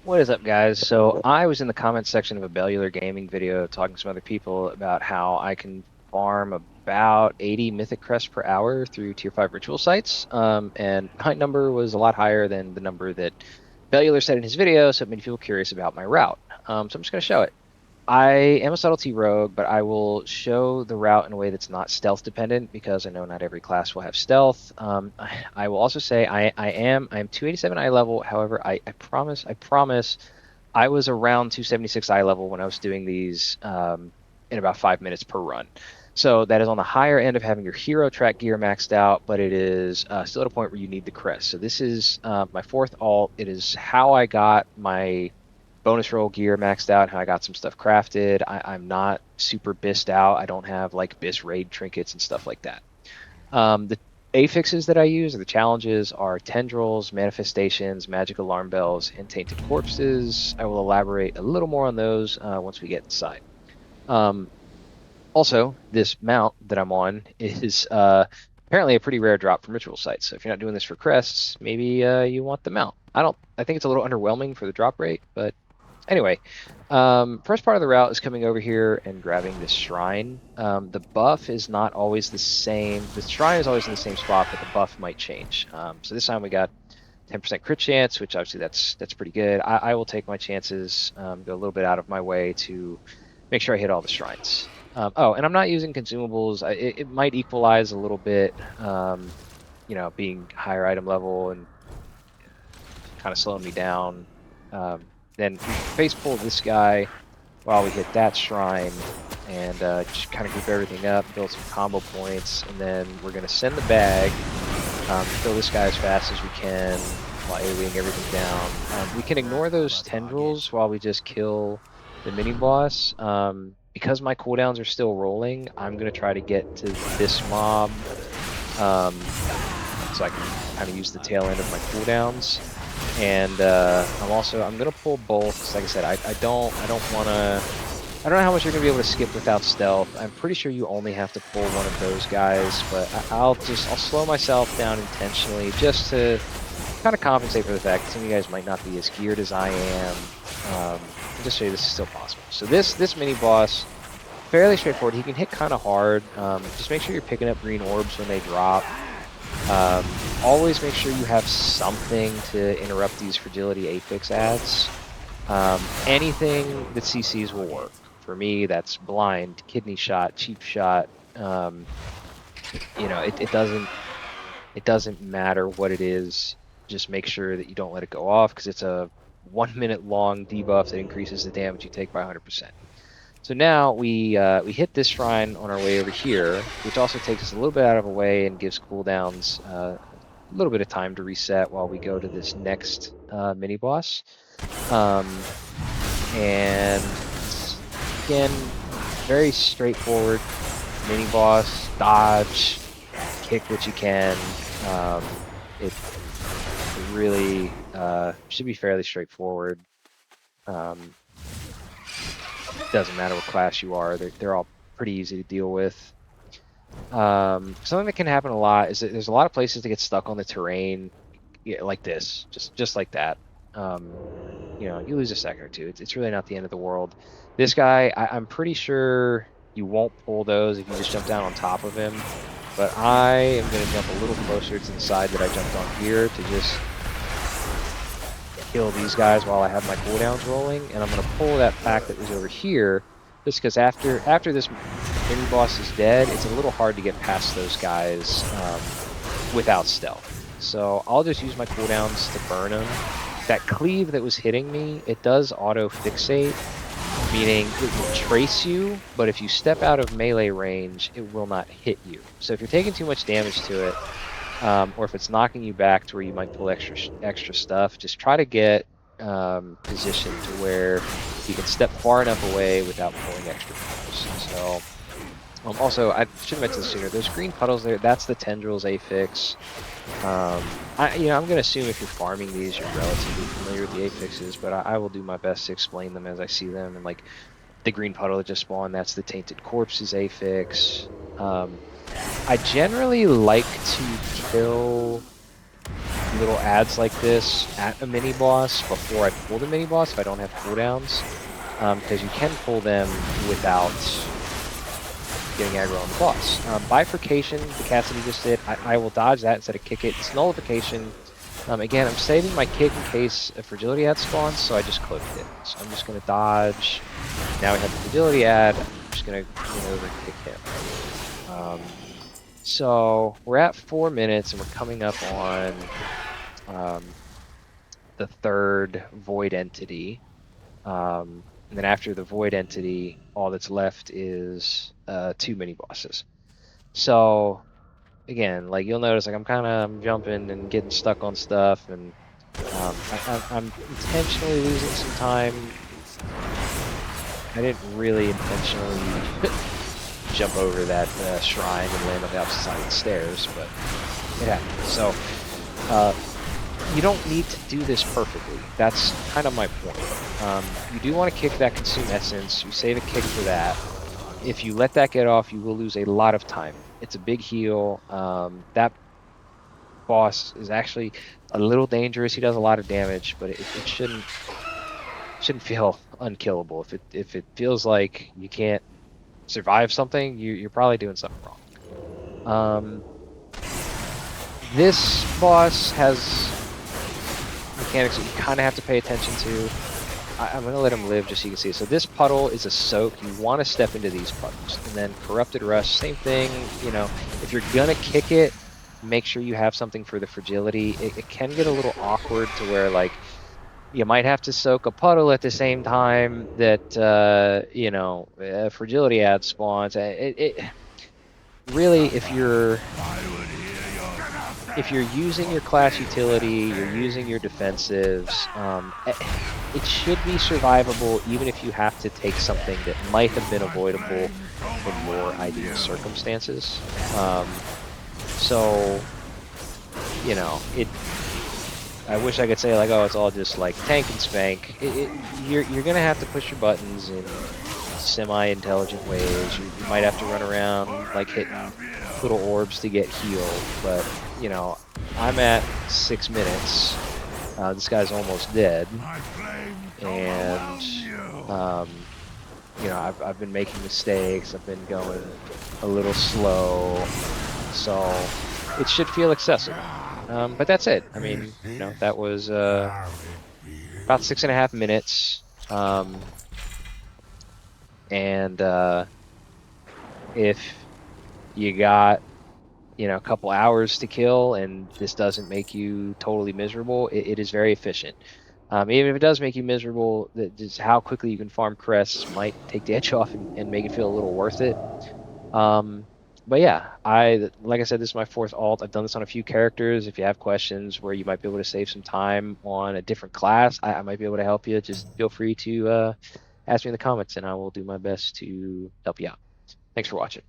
What is up, guys? So I was in the comments section of a Bellular Gaming video talking to some other people about how I can farm about 80 Mythic Crests per hour through Tier 5 ritual sites. And my number was a lot higher than the number that Bellular said in his video, so it made people curious about my route. So I'm just going to show it. I am a subtlety rogue, but I will show the route in a way that's not stealth dependent because I know not every class will have stealth. I will also say I am 287 eye level. However, I promise I was around 276 eye level when I was doing these in about 5 minutes per run. So that is on the higher end of having your hero track gear maxed out, but it is still at a point where you need the crest. So this is my fourth alt. It is how I got my bonus roll gear maxed out, how I got some stuff crafted. I'm not super BISed out. I don't have like BIS raid trinkets and stuff like that. The affixes that I use, or the challenges, are tendrils, manifestations, magic alarm bells, and tainted corpses. I will elaborate a little more on those once we get inside. Um, Also, this mount that I'm on is apparently a pretty rare drop from ritual sites. So if you're not doing this for crests, maybe you want the mount. I think it's a little underwhelming for the drop rate, but anyway, first part of the route is coming over here and grabbing this shrine. The buff is not always the same. The shrine is always in the same spot, but the buff might change. So this time we got 10% crit chance, which obviously that's pretty good. I will take my chances, go a little bit out of my way to make sure I hit all the shrines. Oh, and I'm not using consumables. It might equalize a little bit, being higher item level and kind of slowing me down. Then we face pull this guy while we hit that shrine and just kind of group everything up, build some combo points, and then we're going to send the bag, kill this guy as fast as we can while AoEing everything down. We can ignore those tendrils while we just kill the mini boss. Because my cooldowns are still rolling, I'm going to try to get to this mob so I can kind of use the tail end of my cooldowns. And I'm gonna pull both because, like I said, I don't wanna. I don't know how much you're gonna be able to skip without stealth. I'm pretty sure you only have to pull one of those guys, but I'll slow myself down intentionally just to kind of compensate for the fact that some of you guys might not be as geared as I am. And just show you this is still possible. So this mini boss, fairly straightforward. He can hit kind of hard. Just make sure you're picking up green orbs when they drop. Always make sure you have something to interrupt these fragility affix ads. Anything that CCs will work. For me, that's blind, kidney shot, cheap shot. It doesn't matter what it is. Just make sure that you don't let it go off because it's a 1 minute long debuff that increases the damage you take by 100%. So now we hit this shrine on our way over here, which also takes us a little bit out of the way and gives cooldowns a little bit of time to reset while we go to this next mini boss. And again, very straightforward mini boss. Dodge, kick what you can. It really should be fairly straightforward. Doesn't matter what class you are, they're all pretty easy to deal with. Something that can happen a lot is that there's a lot of places to get stuck on the terrain, like this, just like that. You lose a second or two. It's really not the end of the world. This guy, I'm pretty sure you won't pull those if you just jump down on top of him, but I am going to jump a little closer to the side that I jumped on here to just kill these guys while I have my cooldowns rolling, and I'm going to pull that pack that was over here, just because after this mini boss is dead, it's a little hard to get past those guys without stealth. So I'll just use my cooldowns to burn them. That cleave that was hitting me, it does auto-fixate, meaning it will trace you, but if you step out of melee range, it will not hit you. So if you're taking too much damage to it, or if it's knocking you back to where you might pull extra stuff, just try to get positioned to where you can step far enough away without pulling extra pulls. So, also, I should have mentioned this sooner. Those green puddles there, that's the tendrils affix. I'm going to assume if you're farming these, you're relatively familiar with the affixes, but I will do my best to explain them as I see them. And like the green puddle that just spawned, that's the tainted corpses affix. I generally like to kill little ads like this at a mini boss before I pull the mini boss if I don't have cooldowns, because you can pull them without getting aggro on the boss. Bifurcation, the cast that he just did, I will dodge that instead of kick it. It's nullification. Again, I'm saving my kick in case a fragility ad spawns, so I just cloaked it. So I'm just going to dodge. Now we have the fragility ad. I'm just going to run over and kick him. So we're at 4 minutes, and we're coming up on the third void entity. And then after the void entity, all that's left is 2 mini bosses. So again, like you'll notice, like I'm jumping and getting stuck on stuff, and I'm intentionally losing some time. I didn't really intentionally jump over that shrine and land on the opposite side of the stairs, but it happened. So you don't need to do this perfectly. That's kind of my point. You do want to kick that consume essence. You save a kick for that. If you let that get off, you will lose a lot of time. It's a big heal. That boss is actually a little dangerous. He does a lot of damage, but it shouldn't feel unkillable. If it feels like you can't survive something, you're probably doing something wrong. This boss has mechanics that you kind of have to pay attention to. I'm going to let him live just so you can see. So this puddle is a soak. You want to step into these puddles. And then Corrupted Rush, same thing. You know, if you're going to kick it, make sure you have something for the fragility. It can get a little awkward to where, like, you might have to soak a puddle at the same time that, you know, fragility ad spawns. Really, if you're using your class utility, you're using your defensives, it should be survivable even if you have to take something that might have been avoidable in more ideal circumstances. So, you know, I wish I could say like, oh, it's all just like tank and spank. You're gonna have to push your buttons in semi-intelligent ways. You might have to run around like hitting little orbs to get healed, but you know, I'm at 6 minutes. This guy's almost dead, and you know, I've been making mistakes. I've been going a little slow, so it should feel accessible. But that's it. I mean, you know, that was about 6.5 minutes. And if you got, you know, a couple hours to kill and this doesn't make you totally miserable, it is very efficient. Even if it does make you miserable, just how quickly you can farm crests might take the edge off and make it feel a little worth it. But yeah, like I said, this is my 4th alt. I've done this on a few characters. If you have questions where you might be able to save some time on a different class, I might be able to help you. Just feel free to ask me in the comments, and I will do my best to help you out. Thanks for watching.